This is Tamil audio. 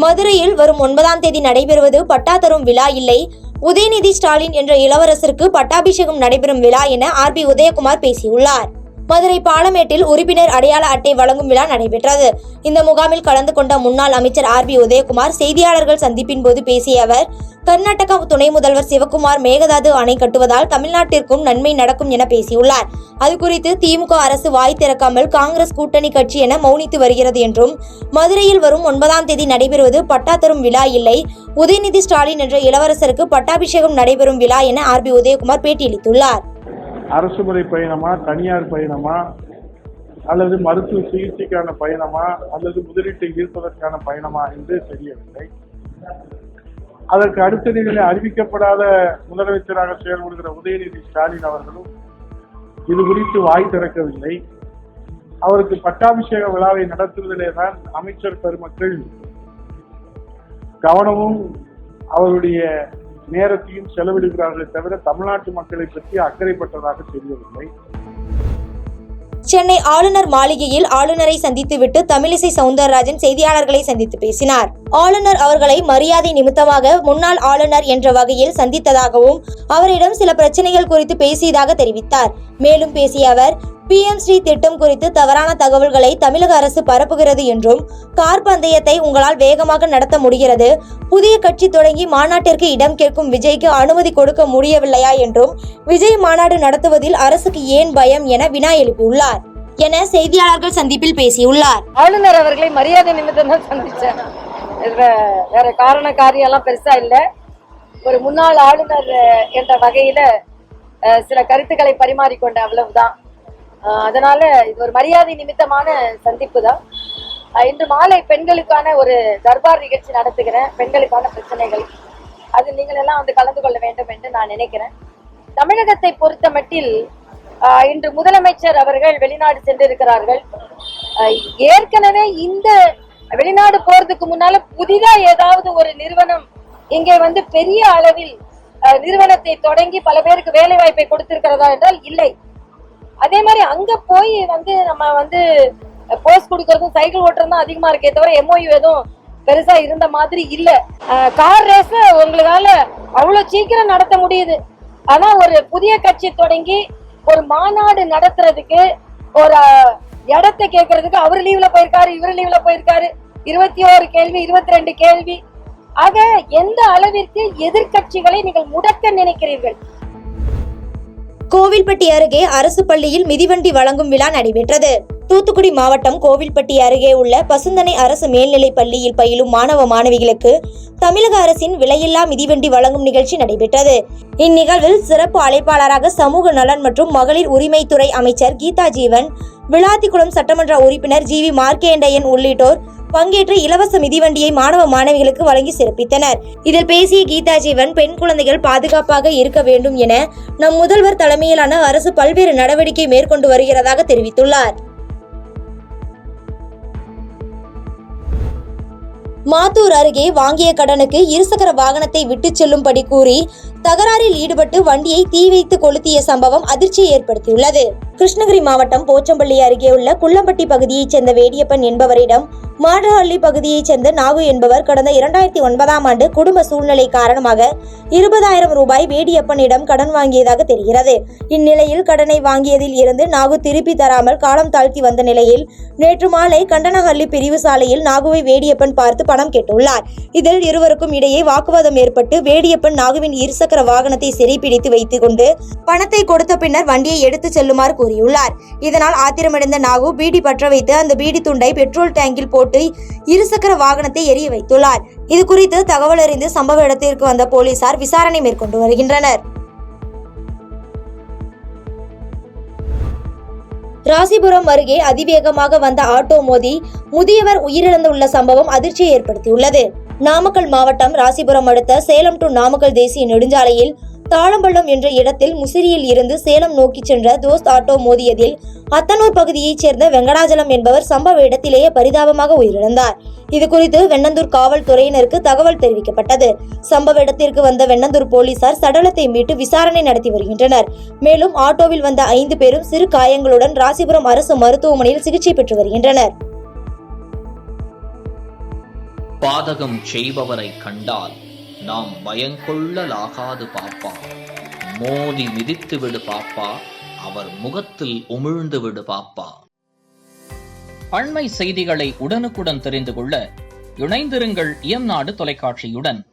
மதுரையில் வரும் 9ஆம் தேதி நடைபெறுவது பட்டா தரும் விழா இல்லை, உதயநிதி ஸ்டாலின் என்ற இளவரசருக்கு பட்டாபிஷேகம் நடைபெறும் விழா என RB உதயகுமார் பேசியுள்ளார். மதுரை பாலமேட்டில் உறுப்பினர் அடையாள அட்டை வழங்கும் விழா நடைபெற்றது. இந்த முகாமில் கலந்து கொண்ட முன்னாள் அமைச்சர் RB உதயகுமார் செய்தியாளர்கள் சந்திப்பின் போது பேசிய அவர், கர்நாடகா துணை முதல்வர் சிவக்குமார் மேகதாது அணை கட்டுவதால் தமிழ்நாட்டிற்கும் நன்மை நடக்கும் என பேசியுள்ளார். அது குறித்து திமுக அரசு வாய் திறக்காமல் காங்கிரஸ் கூட்டணி கட்சி என மௌனித்து வருகிறது என்றும், மதுரையில் வரும் 9ஆம் தேதி நடைபெறுவது பட்டா தரும் விழா இல்லை, உதயநிதி ஸ்டாலின் என்ற இளவரசருக்கு பட்டாபிஷேகம் நடைபெறும் விழா என RB உதயகுமார் பேட்டியளித்துள்ளார். அரசு முறை பயணமா, தனியார் பயணமா, அல்லது மருத்துவ சிகிச்சைக்கான பயணமா, அல்லது முதலீட்டை ஈர்ப்பதற்கான பயணமா என்று தெரியவில்லை. அதற்கு அடுத்த நிலையில் அறிவிக்கப்படாத முதலமைச்சராக செயல்படுகிற உதயநிதி ஸ்டாலின் அவர்களும் இது குறித்து வாய் திறக்கவில்லை. அவருக்கு பட்டாபிஷேக விழாவை நடத்துவதிலே தான் அமைச்சர் பெருமக்கள் கவனமும் அவருடைய நேரத்தையும் செலவிடுகிறார்களே தவிர தமிழ்நாட்டு மக்களை பற்றி அக்கறைப்பட்டதாக தெரியவில்லை. சென்னை ஆளுநர் மாளிகையில் ஆளுநரை சந்தித்துவிட்டு தமிழிசை சவுந்தரராஜன் செய்தியாளர்களை சந்தித்து பேசினார். ஆளுநர் அவர்களை மரியாதை நிமித்தமாக முன்னாள் ஆளுநர் என்ற வகையில் சந்தித்ததாகவும் அவரிடம் சில பிரச்சனைகள் குறித்து பேசியதாக தெரிவித்தார். மேலும் பேசிய அவர், PM ஸ்ரீ திட்டம் குறித்து தவறான தகவல்களை தமிழக அரசு பரப்புகிறது என்றும், கார் பந்தயத்தை உங்களால் வேகமாக நடத்த முடிகிறது, புதிய கட்சி தொடங்கி மாநாட்டிற்கு இடம் கேட்கும் விஜய்க்கு அனுமதி கொடுக்க முடியவில்லையா என்றும், விஜய் மாநாடு நடத்துவதில் அரசுக்கு ஏன் பயம் என வினா எழுப்பியுள்ளார் என செய்தியாளர்கள் சந்திப்பில் பேசியுள்ளார். ஆளுநர் அவர்களை மரியாதை நிமித்தம் தான் சந்திச்சேன். வேற காரண காரியெல்லாம் பெருசா இல்ல. ஒரு முன்னாள் ஆளுநர் என்ற வகையில சில கருத்துக்களை பரிமாறிக்கொண்ட அவ்வளவுதான். அதனால இது ஒரு மரியாதை நிமித்தமான சந்திப்பு தான். இன்று மாலை பெண்களுக்கான ஒரு தர்பார் நிகழ்ச்சி நடத்துகிறேன். பெண்களுக்கான பிரச்சனைகள் அது நீங்கள் எல்லாம் வந்து கலந்து கொள்ள வேண்டும் என்று நான் நினைக்கிறேன். தமிழகத்தை பொறுத்த மட்டில் இன்று முதலமைச்சர் அவர்கள் வெளிநாடு சென்றிருக்கிறார்கள். ஏற்கனவே இந்த வெளிநாடு போறதுக்கு முன்னால புதிதா ஏதாவது ஒரு நிறுவனம் இங்கே வந்து பெரிய அளவில் நிறுவனத்தை தொடங்கி பல பேருக்கு வேலை வாய்ப்பை கொடுத்திருக்கிறதா என்றால் இல்லை. அதே மாதிரி அங்க போய் வந்து நம்ம வந்து போஸ்ட் கொடுக்கறதும் சைக்கிள் ஓட்டுறதும் தான் அதிகமா இருக்கே தவிர MOU எதுவும் பெருசா இருந்த மாதிரி இல்ல. கார் ரேஸ் உங்களால அவ்வளவு சீக்கிரம் நடத்த முடியுது. ஆனா ஒரு புதிய கட்சி தொடங்கி ஒரு மாநாடு நடத்துறதுக்கு ஒரு இடத்தை கேட்கறதுக்கு அவர் லீவ்ல போயிருக்காரு, இவர் லீவ்ல போயிருக்காரு, 21 கேள்வி 22 கேள்வி. ஆக எந்த அளவிற்கு எதிர்கட்சிகளை நீங்கள் முடக்க நினைக்கிறீர்கள்? கோவில்பட்டி அருகே அரசு பள்ளியில் மிதிவண்டி வழங்கும் விழா நடைபெற்றது. தூத்துக்குடி மாவட்டம் கோவில்பட்டி அருகே உள்ள பசுந்தனை அரசு மேல்நிலைப் பள்ளியில் பயிலும் மாணவ மாணவிகளுக்கு தமிழக அரசின் விலையில்லா மிதிவண்டி வழங்கும் நிகழ்ச்சி நடைபெற்றது. இந்நிகழ்வில் சிறப்பு அழைப்பாளராக சமூக நலன் மற்றும் மகளிர் உரிமைத்துறை அமைச்சர் கீதா ஜீவன், விளாத்திக்குளம் சட்டமன்ற உறுப்பினர் GV மார்க்கேண்டையன் உள்ளிட்டோர் பங்கேற்று இலவச மிதிவண்டியை மாணவ மாணவிகளுக்கு வழங்கி சிறப்பித்தனர். இதில் பேசிய கீதா ஜீவன், பெண் குழந்தைகள் பாதுகாப்பாக இருக்க வேண்டும் என நம் முதல்வர் தலைமையிலான அரசு பல்வேறு நடவடிக்கை மேற்கொண்டு வருகிறதாக தெரிவித்துள்ளார். மாத்தூர் அருகே வாங்கிய கடனுக்கு இருசக்கர வாகனத்தை விட்டுச் செல்லும்படி கூறி தகராறில் ஈடுபட்டு வண்டியை தீ வைத்து கொளுத்திய சம்பவம் அதிர்ச்சியை ஏற்படுத்தியுள்ளது. கிருஷ்ணகிரி மாவட்டம் போச்சம்பள்ளி அருகே உள்ள குள்ளம்பட்டி பகுதியைச் சேர்ந்த வேடியப்பன் என்பவரிடம் மாடஹள்ளி பகுதியைச் சேர்ந்த நாகு என்பவர் கடந்த 2009ஆம் ஆண்டு குடும்ப சூழ்நிலை காரணமாக 20,000 ரூபாய் வேடியப்பனிடம் கடன் வாங்கியதாக தெரிகிறது. இந்நிலையில் கடனை வாங்கியதில் இருந்து நாகு திருப்பி தராமல் காலம் தாழ்த்தி வந்த நிலையில் நேற்று மாலை கண்டனஹள்ளி பிரிவு சாலையில் நாகுவை வேடியப்பன் பார்த்து பணம் கேட்டுள்ளார். இதில் இருவருக்கும் இடையே வாக்குவாதம் ஏற்பட்டு வேடியப்பன் நாகுவின் இருசக்கர வாகனத்தை சிறைப்பிடித்து வைத்துக் கொண்டு பணத்தை கொடுத்த பின்னர் வண்டியை எடுத்து செல்லுமாறு கூறியுள்ளார். இதனால் ஆத்திரமடைந்த நாகு பீடி பற்ற வைத்து அந்த பீடி துண்டை பெட்ரோல் டேங்கில் போட்டு இருசக்கர வாகனத்தை எரிய வைத்துள்ளார். இது குறித்து தகவல் அறிந்து சம்பவ இடத்திற்கு வந்த போலீசார் விசாரணை மேற்கொண்டு வருகின்றனர். ராசிபுரம் அருகே அதிவேகமாக வந்த ஆட்டோ மோதி முதியவர் உயிரிழந்துள்ள சம்பவம் அதிர்ச்சியை ஏற்படுத்தியுள்ளது. நாமக்கல் மாவட்டம் ராசிபுரம் அடுத்த சேலம் டு நாமக்கல் தேசிய நெடுஞ்சாலையில் தாளம்பள்ளம் என்ற இடத்தில் முசிறியில் இருந்து சேலம் நோக்கி சென்ற தோஸ்த் ஆட்டோ மோதியதில் அத்தனூர் பகுதியைச் சேர்ந்த வெங்கடாஜலம் என்பவர் சம்பவ இடத்திலேயே பரிதாபமாக உயிரிழந்தார். இதுகுறித்து வெண்ணந்தூர் காவல்துறையினருக்கு தகவல் தெரிவிக்கப்பட்டது. சம்பவ இடத்திற்கு வந்த வெண்ணந்தூர் போலீசார் சடலத்தை மீட்டு விசாரணை நடத்தி வருகின்றனர். மேலும் ஆட்டோவில் வந்த 5 பேரும் சிறு காயங்களுடன் ராசிபுரம் அரசு மருத்துவமனையில் சிகிச்சை பெற்று வருகின்றனர். பாதகம் செய்பவரை கண்டால் நாம் பயங்கொள்ளலாகாது பாப்பா. மோதி மிதித்து விடு பாப்பா, அவர் முகத்தில் உமிழ்ந்து விடு பாப்பா. அண்மை செய்திகளை உடனுக்குடன் தெரிந்து கொள்ள இணைந்திருங்கள் இயம்நாடு தொலைக்காட்சியுடன்.